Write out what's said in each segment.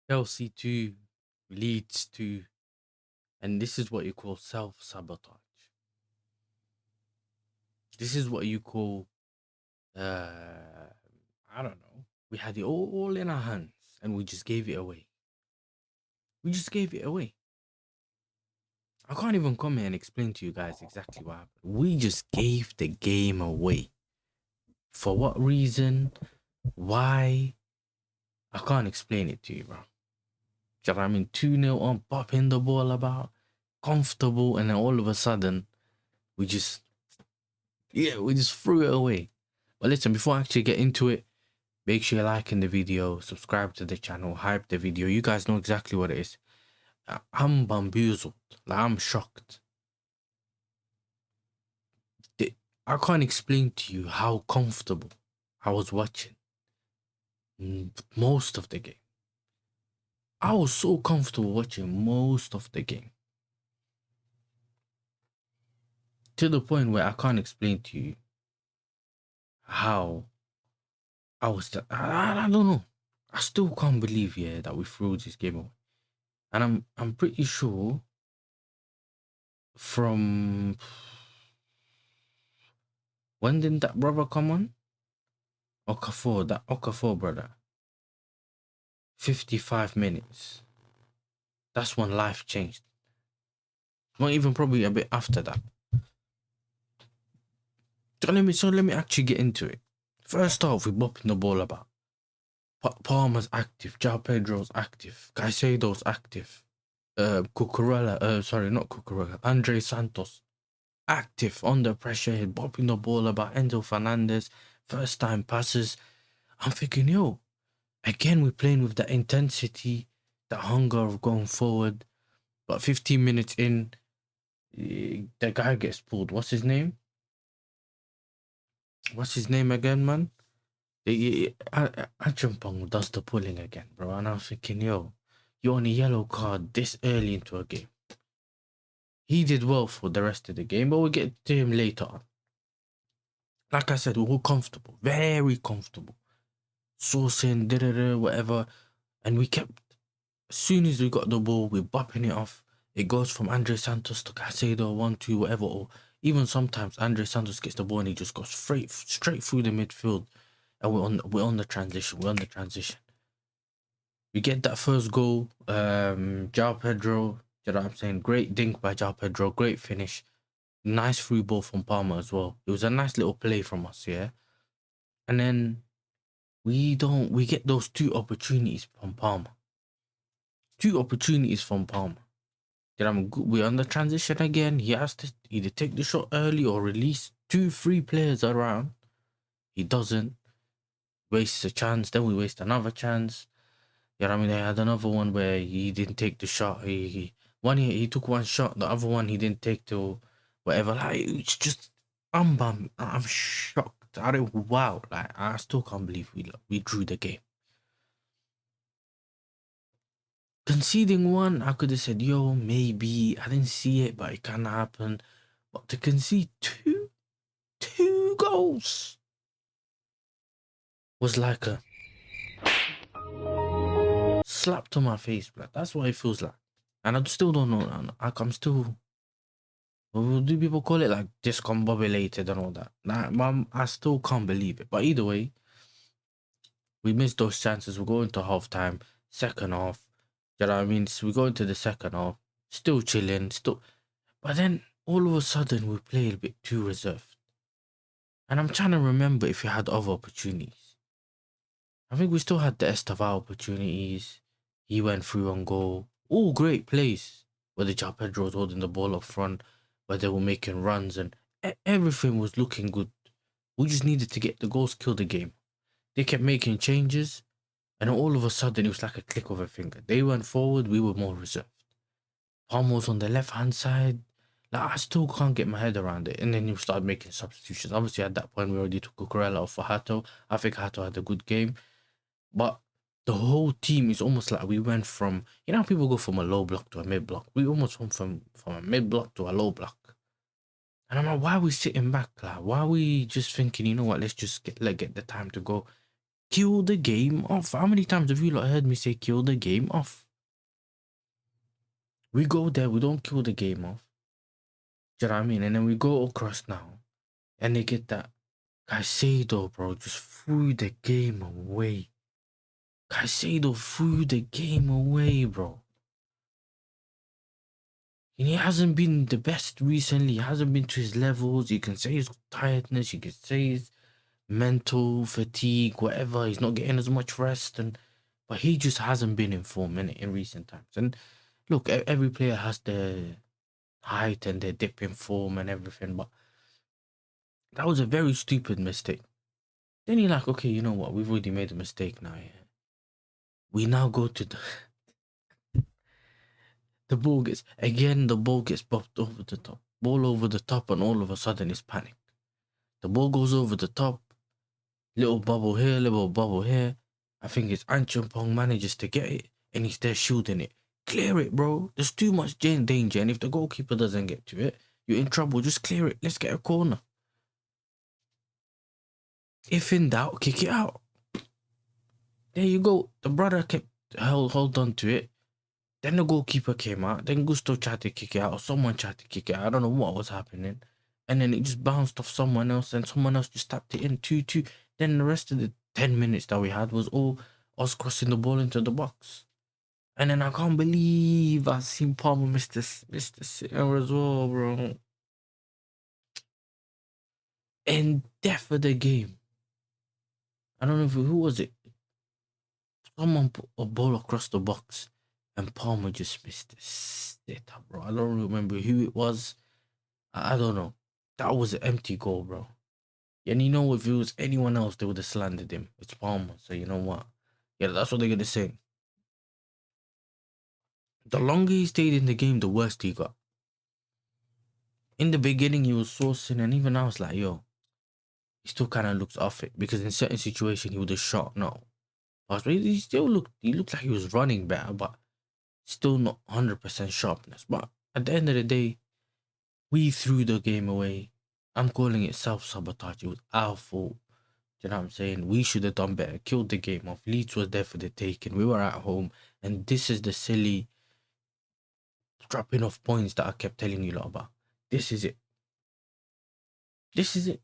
Chelsea 2, Leeds 2, and this is what you call self-sabotage. This is what you call, uh, I don't know. We had it all in our hands and we just gave it away. We just gave it away. I can't even come here and explain to you guys exactly what happened. We just gave the game away. For what reason? Why? I can't explain it to you, bro. You know what I mean? 2-0 on, popping the ball about, comfortable, and then all of a sudden, we just threw it away. But listen, before I actually get into it, make sure you're liking the video, subscribe to the channel, hype the video. You guys know exactly what it is. I'm bamboozled. Like, I'm shocked. I can't explain to you how comfortable I was watching most of the game. I was so comfortable watching most of the game. To the point where I can't explain to you how I was. I don't know. I still can't believe that we threw this game away. And I'm pretty sure from when did that brother come on? Okafor, that Okafor brother. 55 minutes. That's when life changed. Not even probably a bit after that. So let me actually get into it. First off, we're bopping the ball about. Palmer's active, João Pedro's active, Caicedo's active, not Cucurella, Andre Santos active under pressure, he's bopping the ball about. Enzo Fernandez, first time passes. I'm thinking, yo, again we're playing with that intensity, that hunger of going forward. But 15 minutes in, the guy gets pulled. What's his name? What's his name again, man? Achampong does the pulling again, bro. And I was thinking, yo, you're on a yellow card this early into a game. He did well for the rest of the game, but we'll get to him later on. Like I said, we're all comfortable, very comfortable. Sourcing, whatever. And we kept, as soon as we got the ball, we're bopping it off. It goes from Andre Santos to Caicedo, 1-2, whatever. Or even sometimes Andre Santos gets the ball and he just goes straight through the midfield. And we're on the transition. We get that first goal. João Pedro, you know what I'm saying? Great dink by João Pedro, great finish. Nice free ball from Palmer as well. It was a nice little play from us, yeah. And then we get those two opportunities from Palmer. You know, we're on the transition again. He has to either take the shot early or release 2-3 players around. He doesn't. Wastes a chance, then we waste another chance. You know what I mean? They had another one where he didn't take the shot. He took one shot, the other one he didn't take to whatever. Like, it's just I'm shocked. Wow, like I still can't believe we drew the game. Conceding one, I could have said, yo, maybe I didn't see it, but it can happen. But to concede two goals was like a slap to my face, blood. That's what it feels like. And I still don't know. I'm still. Do people call it like discombobulated and all that? Nah, I still can't believe it. But either way, we missed those chances. We're going to half time, second half. You know what I mean? So we go into the second half, still chilling, but then all of a sudden we play a bit too reserved. And I'm trying to remember if we had other opportunities. I think we still had the Estevao opportunities. He went through on goal. All great plays. Whether João Pedro was holding the ball up front, where they were making runs, and everything was looking good. We just needed to get the goals, kill the game. They kept making changes, and all of a sudden it was like a click of a finger. They went forward, we were more reserved. Palmer was on the left-hand side. Like, I still can't get my head around it. And then you started making substitutions. Obviously, at that point, we already took Cucurella off for Hato. I think Hato had a good game. But the whole team is almost like we went from, you know how people go from a low block to a mid block? We almost went from a mid block to a low block. And I'm like, why are we sitting back? Like, why are we just thinking, you know what, let's just get the time to go? Kill the game off. How many times have you lot heard me say kill the game off? We go there, we don't kill the game off. Do you know what I mean? And then we go across now, and they get that Caicedo, bro, just threw the game away. Caicedo threw the game away, bro. And he hasn't been the best recently. He hasn't been to his levels. You can say his tiredness. You can say his mental fatigue, whatever. He's not getting as much rest, but he just hasn't been in form in recent times. And look, every player has their height and their dip in form and everything, but that was a very stupid mistake. Then you're like, okay, you know what? We've already made a mistake now. Yeah. We now go to the ball gets popped over the top. Ball over the top, and all of a sudden it's panic. The ball goes over the top. Little bubble here, little bubble here. I think it's Anchampong manages to get it, and he's there shielding it. Clear it, bro. There's too much danger, and if the goalkeeper doesn't get to it, you're in trouble. Just clear it. Let's get a corner. If in doubt, kick it out. There you go. The brother kept hold on to it. Then the goalkeeper came out. Then Gusto tried to kick it out, or someone tried to kick it out. I don't know what was happening. And then it just bounced off someone else, and someone else just tapped it in 2-2. Then the rest of the 10 minutes that we had was all us crossing the ball into the box. And then I can't believe I seen Palmer miss the sitter as well, bro. And death of the game. I don't know who was it. Someone put a ball across the box, and Palmer just missed the sitter, bro. I don't remember who it was. I don't know. That was an empty goal, bro. And you know, if it was anyone else, they would have slandered him. It's Palmer, so you know what? Yeah, that's what they're gonna say. The longer he stayed in the game, the worse he got. In the beginning, he was sourcing, and even I was like, yo, he still kind of looks off it, because in certain situations he would have shot. No, but he looked like he was running better, but still not 100% sharpness. But at the end of the day, we threw the game away. I'm calling it self-sabotage. It was our fault. Do you know what I'm saying? We should have done better. Killed the game off. Leeds was there for the taking. We were at home. And this is the silly dropping off points that I kept telling you lot about. This is it. This is it.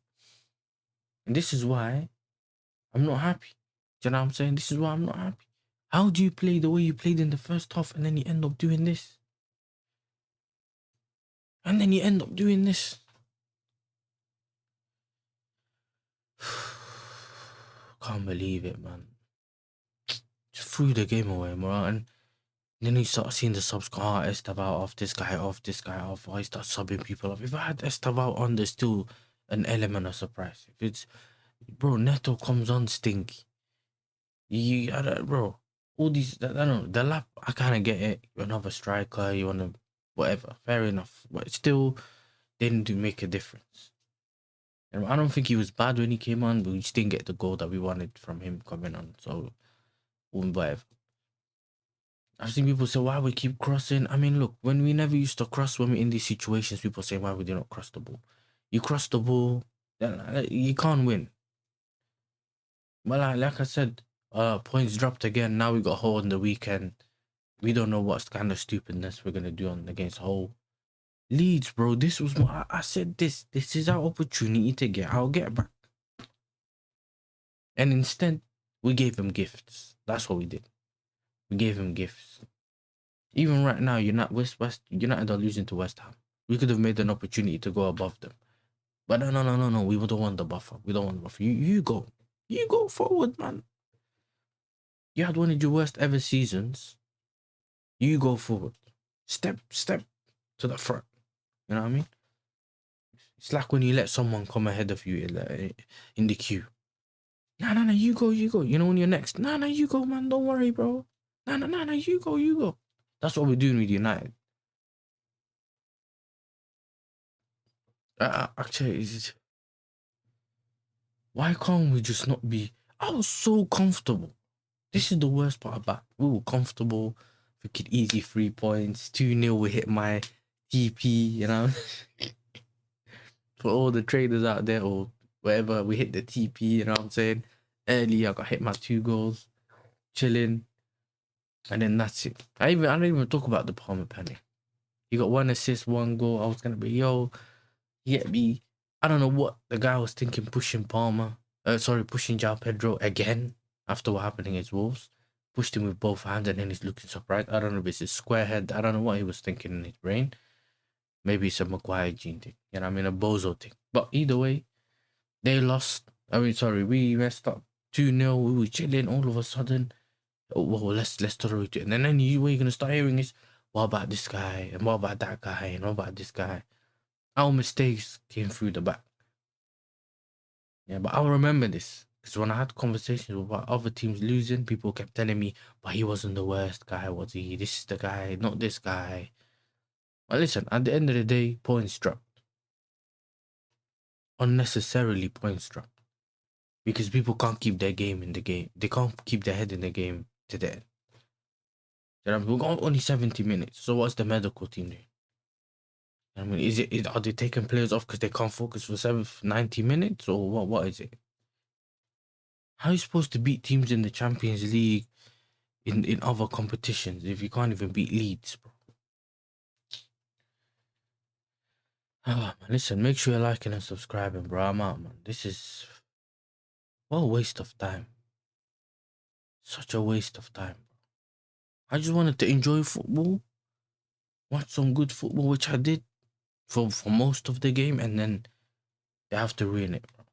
And this is why I'm not happy. Do you know what I'm saying? This is why I'm not happy. How do you play the way you played in the first half, and then you end up doing this? And then you end up doing this. Can't believe it, man. Just threw the game away, bro. And then you start seeing the subs go, Estaval off, this guy off, this guy off. Why start subbing people off? If I had Estaval on, there's still an element of surprise. If it's, bro, Neto comes on stinky. Bro, all these, I don't know, the lap, I kind of get it. You're another striker, you want to, whatever, fair enough. But still, didn't make a difference. And I don't think he was bad when he came on, but we just didn't get the goal that we wanted from him coming on. So, whatever. I've seen people say, why we keep crossing? I mean, look, when we never used to cross, when we're in these situations, people say, why we do not cross the ball? You cross the ball, then you can't win. But like I said, points dropped again. Now we got Hull on the weekend. We don't know what kind of stupidness we're going to do against Hull. Leeds, bro, this was I said this is our opportunity to get our get back. And instead, we gave him gifts. That's what we did. We gave him gifts. Even right now, United are losing to West Ham. We could have made an opportunity to go above them. But no. We don't want the buffer. We don't want the buffer. You go. You go forward, man. You had one of your worst ever seasons. You go forward. Step to the front. You know what I mean? It's like when you let someone come ahead of you in the queue. No, you go. You know when you're next. No, you go, man. Don't worry, bro. No, you go. That's what we're doing with United. Actually, why can't we just not be? I was so comfortable. This is the worst part about it. We were comfortable. We could easy 3 points. 2-0, we hit my TP, you know. For all the traders out there or whatever, we hit the TP, you know what I'm saying? early. I got hit my 2 goals, chilling, and then that's it. I don't even talk about the Palmer penny. He got 1 assist, 1 goal. I was gonna be get me. I don't know what the guy was thinking, pushing Palmer. Pushing João Pedro again after what happened against Wolves. Pushed him with both hands, and then he's looking surprised. I don't know if it's his square head. I don't know what he was thinking in his brain. Maybe it's a Maguire gene thing. You know what I mean? A bozo thing. But either way, they lost. We messed up 2-0. We were chilling all of a sudden. Oh, well, let's tolerate it. And then what you're gonna start hearing is, what about this guy? And what about that guy? And what about this guy? Our mistakes came through the back. Yeah, but I'll remember this. Because when I had conversations about other teams losing, people kept telling me, but he wasn't the worst guy, was he? This is the guy, not this guy. Well, listen, at the end of the day, points dropped. Unnecessarily points dropped. Because people can't keep their game in the game. They can't keep their head in the game to the end. We've got only 70 minutes. So what's the medical team doing? I mean, are they taking players off because they can't focus for 90 minutes? Or what is it? How are you supposed to beat teams in the Champions League in other competitions if you can't even beat Leeds, bro? Man, listen, make sure you're liking and subscribing, bro. I'm out, man. This is what a waste of time. Such a waste of time. I just wanted to enjoy football, watch some good football, which I did for most of the game, and then they have to ruin it, bro.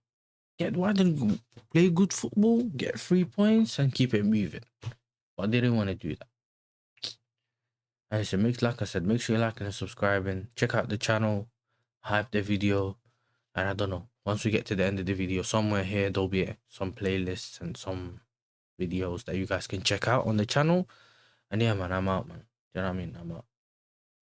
Why didn't you play good football, get 3 points, and keep it moving? But they didn't want to do that. And so like I said, make sure you're liking and subscribing. Check out the channel, hype the video, and I don't know. Once we get to the end of the video, somewhere here there'll be some playlists and some videos that you guys can check out on the channel. And yeah, man, I'm out, man. Do you know what I mean? I'm out.